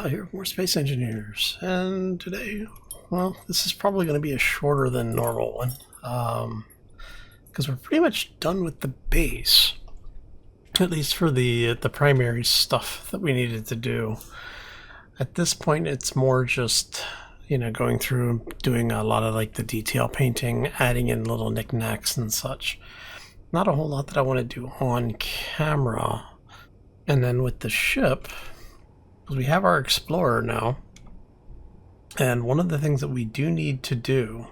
Here, more space engineers, and today, well, this is probably going to be a shorter than normal one, because we're pretty much done with the base, at least for the primary stuff that we needed to do. At this point, it's more just, you know, going through and doing a lot of like the detail painting, adding in little knickknacks and such. Not a whole lot that I want to do on camera. And then with the ship, because we have our Explorer now, and one of the things that we do need to do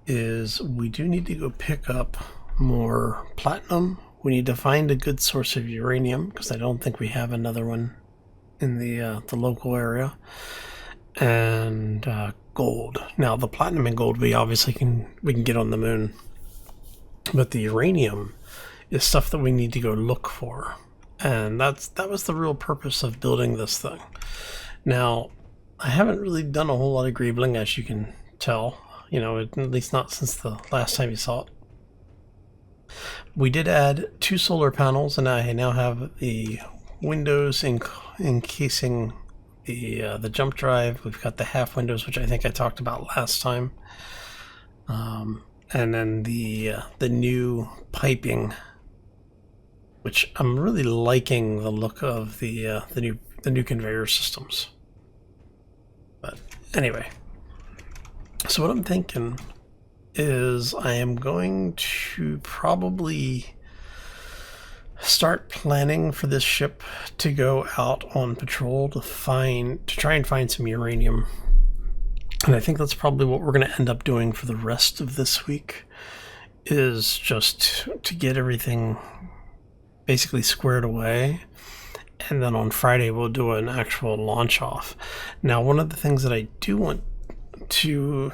is we do need to go pick up more platinum. We need to find a good source of uranium, because I don't think we have another one in the local area, and gold. Now the platinum and gold we obviously can get on the moon, but the uranium is stuff that we need to go look for. And that was the real purpose of building this thing. Now, I haven't really done a whole lot of greebling, as you can tell. You know, at least not since the last time you saw it. We did add 2 solar panels, and I now have the windows encasing the jump drive. We've got the half windows, which I think I talked about last time. And then the new piping, which I'm really liking the look of the new conveyor systems. But anyway, so what I'm thinking is I am going to probably start planning for this ship to go out on patrol to try and find some uranium. And I think that's probably what we're going to end up doing for the rest of this week, is just to get everything basically squared away, and then on Friday we'll do an actual launch off. Now, one of the things that I do want to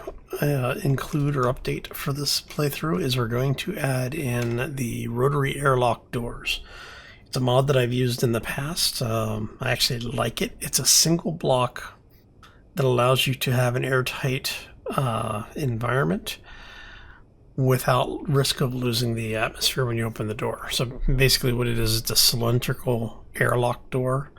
include or update for this playthrough is we're going to add in the rotary airlock doors. It's a mod that I've used in the past. I actually like it. It's a single block that allows you to have an airtight environment without risk of losing the atmosphere when you open the door. So basically what it is, it's a cylindrical airlock door.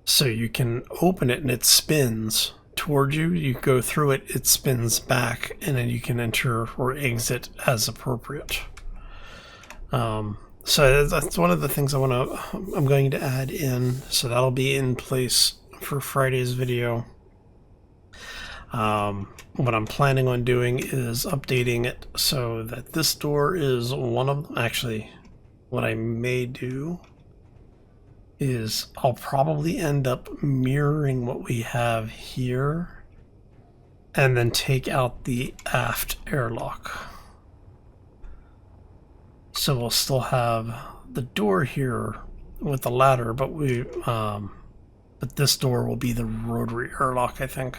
So you can open it and it spins towards you. You go through it, it spins back, and then you can enter or exit as appropriate. So that's one of the things I'm going to add in. So that'll be in place for Friday's video. What I'm planning on doing is updating it so that this door is one of them. Actually, what I may do is I'll probably end up mirroring what we have here and then take out the aft airlock. So we'll still have the door here with the ladder, but but this door will be the rotary airlock, I think.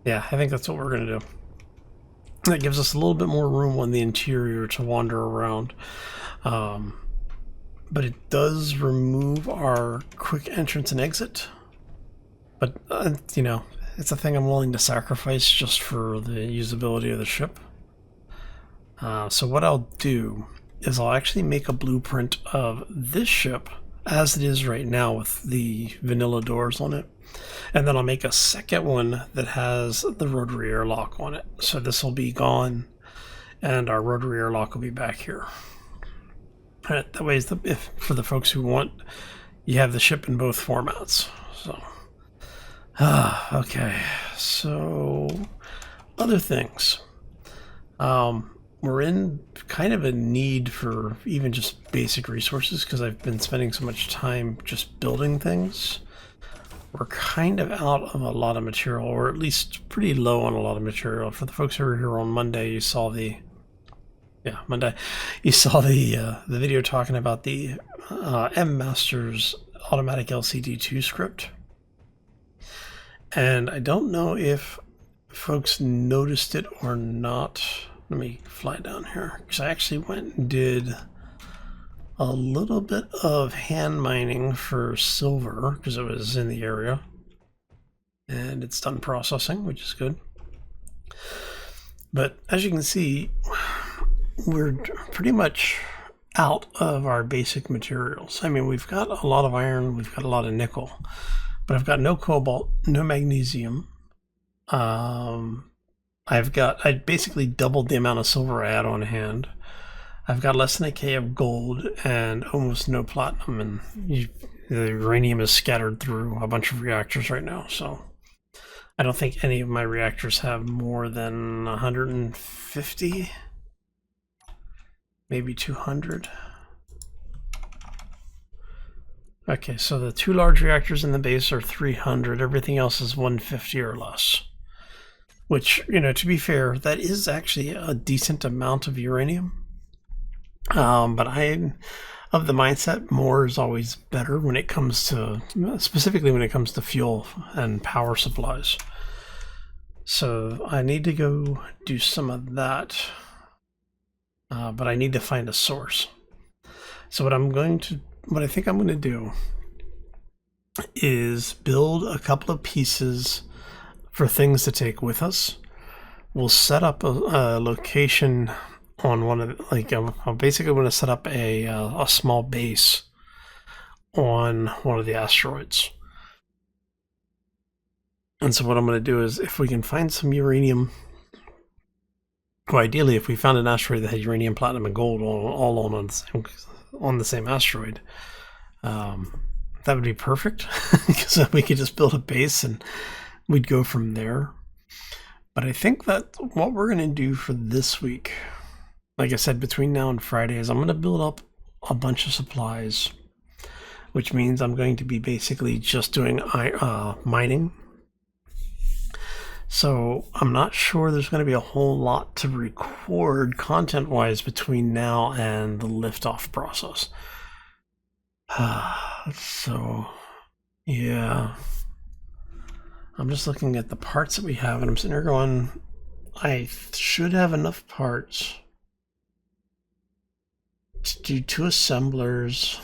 Yeah, I think that's what we're going to do. That gives us a little bit more room on the interior to wander around. But it does remove our quick entrance and exit. But, you know, it's a thing I'm willing to sacrifice just for the usability of the ship. So what I'll do is I'll actually make a blueprint of this ship as it is right now with the vanilla doors on it. And then I'll make a second one that has the rotary airlock on it. So this will be gone, and our rotary airlock will be back here. That way, if for the folks who want, you have the ship in both formats. So, okay. So, other things. We're in kind of a need for even just basic resources because I've been spending so much time just building things. We're kind of out of a lot of material, or at least pretty low on a lot of material. For the folks who were here on Monday, you saw the video talking about the M-Master's automatic LCD2 script. And I don't know if folks noticed it or not. Let me fly down here, because I actually went and did a little bit of hand mining for silver because it was in the area, and it's done processing, which is good. But as you can see, we're pretty much out of our basic materials. I mean, we've got a lot of iron, we've got a lot of nickel, but I've got no cobalt, no magnesium. I basically doubled the amount of silver I had on hand. I've got less than a K of gold and almost no platinum, and the uranium is scattered through a bunch of reactors right now, so I don't think any of my reactors have more than 150, maybe 200. Okay, so the two large reactors in the base are 300, everything else is 150 or less. Which, you know, to be fair, that is actually a decent amount of uranium. But I'm of the mindset more is always better when it comes to, specifically when it comes to fuel and power supplies. So I need to go do some of that, but I need to find a source. So what I think I'm going to do is build a couple of pieces for things to take with us. We'll set up a location on one of I'm basically going to set up a small base on one of the asteroids. And so what I'm going to do is, if we can find some uranium, well, ideally if we found an asteroid that had uranium, platinum, and gold all on the same asteroid, that would be perfect, because then we could just build a base and we'd go from there. But I think that what we're going to do for this week, like I said, between now and Friday, is I'm going to build up a bunch of supplies, which means I'm going to be basically just doing mining. So I'm not sure there's going to be a whole lot to record content-wise between now and the liftoff process. So, yeah. I'm just looking at the parts that we have, and I'm sitting here going, I should have enough parts to do 2 assemblers.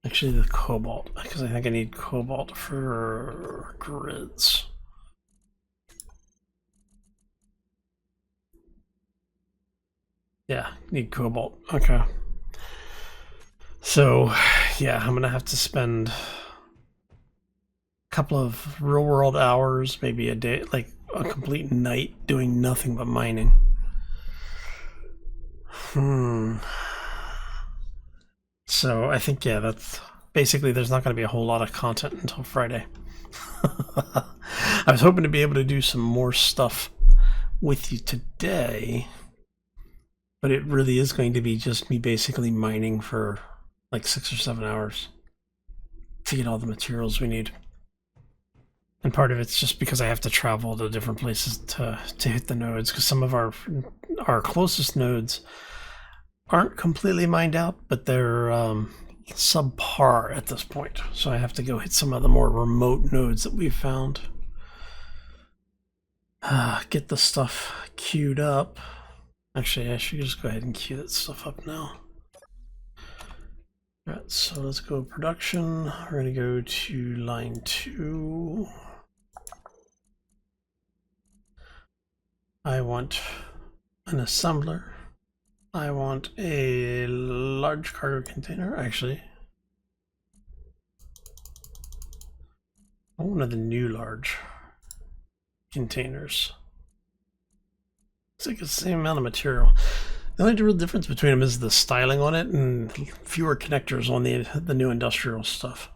Actually, the cobalt, because I think I need cobalt for grids. Yeah, need cobalt. Okay. So, yeah, I'm going to have to spend a couple of real-world hours, maybe a day, like a complete night, doing nothing but mining. So I think, yeah, that's basically, there's not going to be a whole lot of content until Friday. I was hoping to be able to do some more stuff with you today, but it really is going to be just me basically mining for like 6 or 7 hours to get all the materials we need. And part of it's just because I have to travel to different places to hit the nodes, because some of our closest nodes aren't completely mined out, but they're subpar at this point. So I have to go hit some of the more remote nodes that we've found. Get the stuff queued up. Actually, I should just go ahead and queue that stuff up now. Alright, so let's go production. We're going to go to line 2. I want an assembler. I want a large cargo container, actually. I want one of the new large containers. It's like the same amount of material. The only real difference between them is the styling on it and fewer connectors on the new industrial stuff.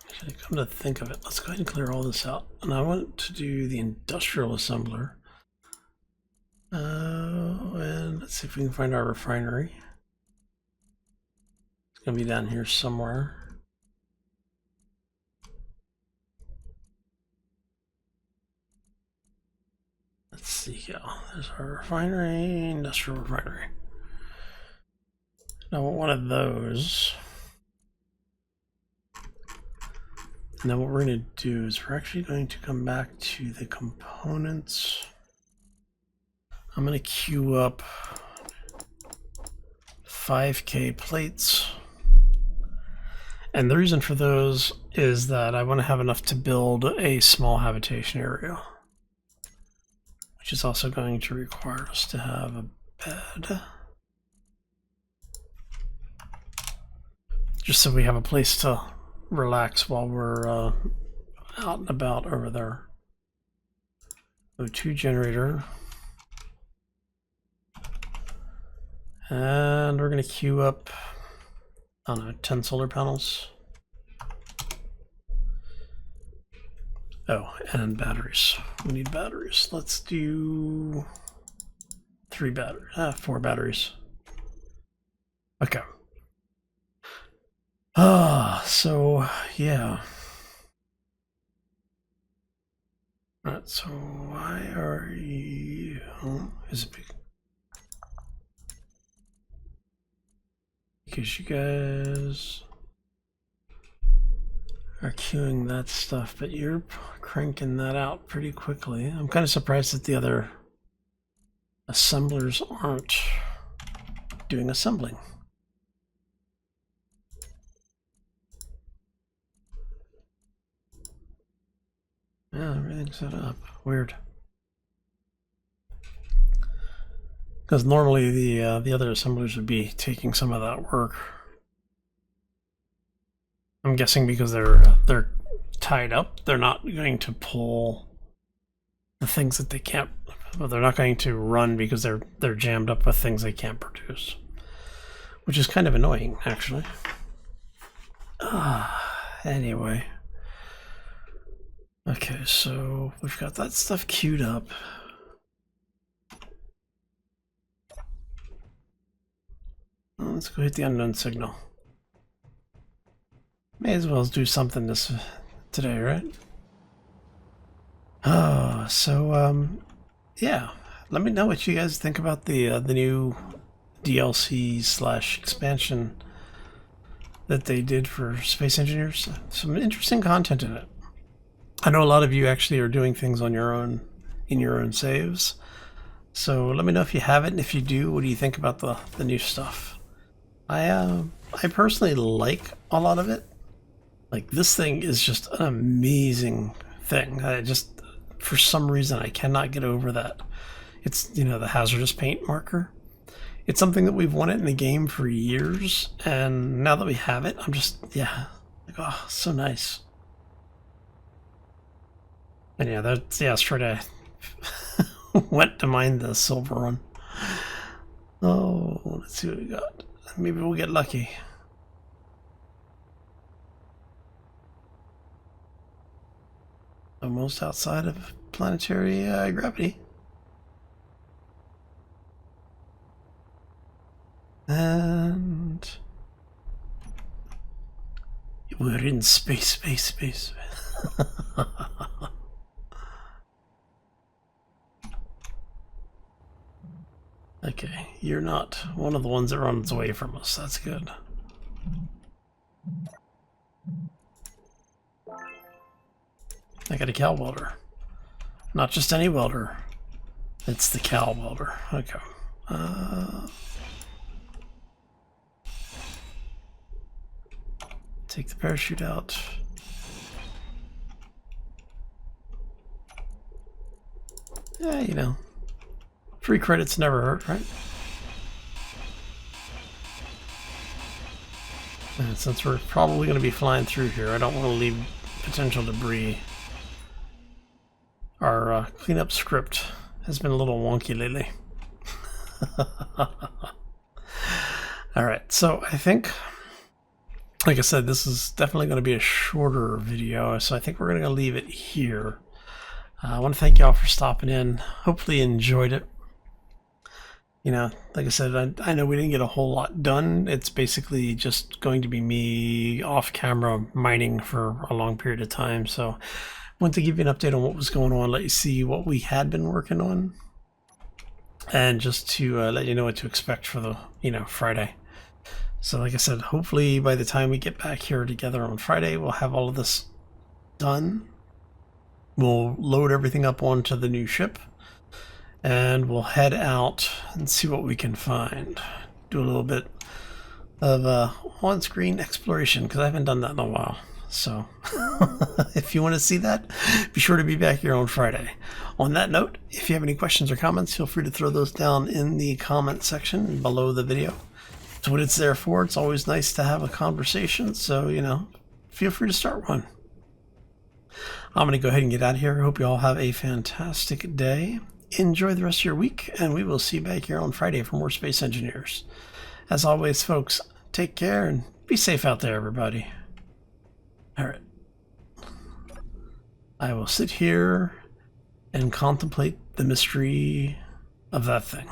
Actually, come to think of it, let's go ahead and clear all this out. And I want to do the industrial assembler. And let's see if we can find our refinery. It's going to be down here somewhere. Let's see, yeah, there's our refinery, industrial refinery. I want one of those. And then what we're going to do is we're actually going to come back to the components. I'm going to queue up 5K plates. And the reason for those is that I want to have enough to build a small habitation area, which is also going to require us to have a bed. Just so we have a place to relax while we're out and about over there. O2 generator. And we're going to queue up, I don't know, 10 solar panels. Oh, and batteries. We need batteries. Let's do 4 batteries. Okay. So yeah. Alright, so why are you... is it because you guys are queuing that stuff, but you're cranking that out pretty quickly. I'm kind of surprised that the other assemblers aren't doing assembling. Yeah, everything's set up. Weird. Because normally the other assemblers would be taking some of that work. I'm guessing because they're tied up, they're not going to pull the things that they can't. Well, they're not going to run because they're jammed up with things they can't produce, which is kind of annoying, actually. Anyway. Okay, so we've got that stuff queued up. Let's go hit the unknown signal. May as well do something today, right? Yeah. Let me know what you guys think about the new DLC / expansion that they did for Space Engineers. Some interesting content in it. I know a lot of you actually are doing things on your own, in your own saves. So let me know if you have it, and if you do, what do you think about the new stuff? I personally like a lot of it. Like, this thing is just an amazing thing. I just, for some reason, I cannot get over that. It's, you know, the hazardous paint marker. It's something that we've wanted in the game for years, and now that we have it, I'm just, yeah, like, oh, so nice. And yeah, let's try to went to mine the silver one. Oh, let's see what we got. Maybe we'll get lucky. Almost outside of planetary gravity. And we're in space. Okay, you're not one of the ones that runs away from us. That's good. I got a cow welder. Not just any welder. It's the cow welder. Okay. Take the parachute out. Yeah, you know. Free credits never hurt, right? And since we're probably going to be flying through here, I don't want to leave potential debris. Our cleanup script has been a little wonky lately. Alright, so I think, like I said, this is definitely going to be a shorter video, so I think we're going to leave it here. I want to thank y'all for stopping in. Hopefully you enjoyed it. You know, like I said, I know we didn't get a whole lot done. It's basically just going to be me off camera mining for a long period of time. So I wanted to give you an update on what was going on, let you see what we had been working on, and just to let you know what to expect for the, you know, Friday. So like I said, hopefully by the time we get back here together on Friday, we'll have all of this done. We'll load everything up onto the new ship, and we'll head out and see what we can find. Do a little bit of on-screen exploration, because I haven't done that in a while. So if you want to see that, be sure to be back here on Friday. On that note, if you have any questions or comments, feel free to throw those down in the comment section below the video. That's what it's there for. It's always nice to have a conversation, so, you know, feel free to start one. I'm going to go ahead and get out of here. I hope you all have a fantastic day. Enjoy the rest of your week, and we will see you back here on Friday for more Space Engineers. As always, folks, take care and be safe out there, everybody. All right. I will sit here and contemplate the mystery of that thing.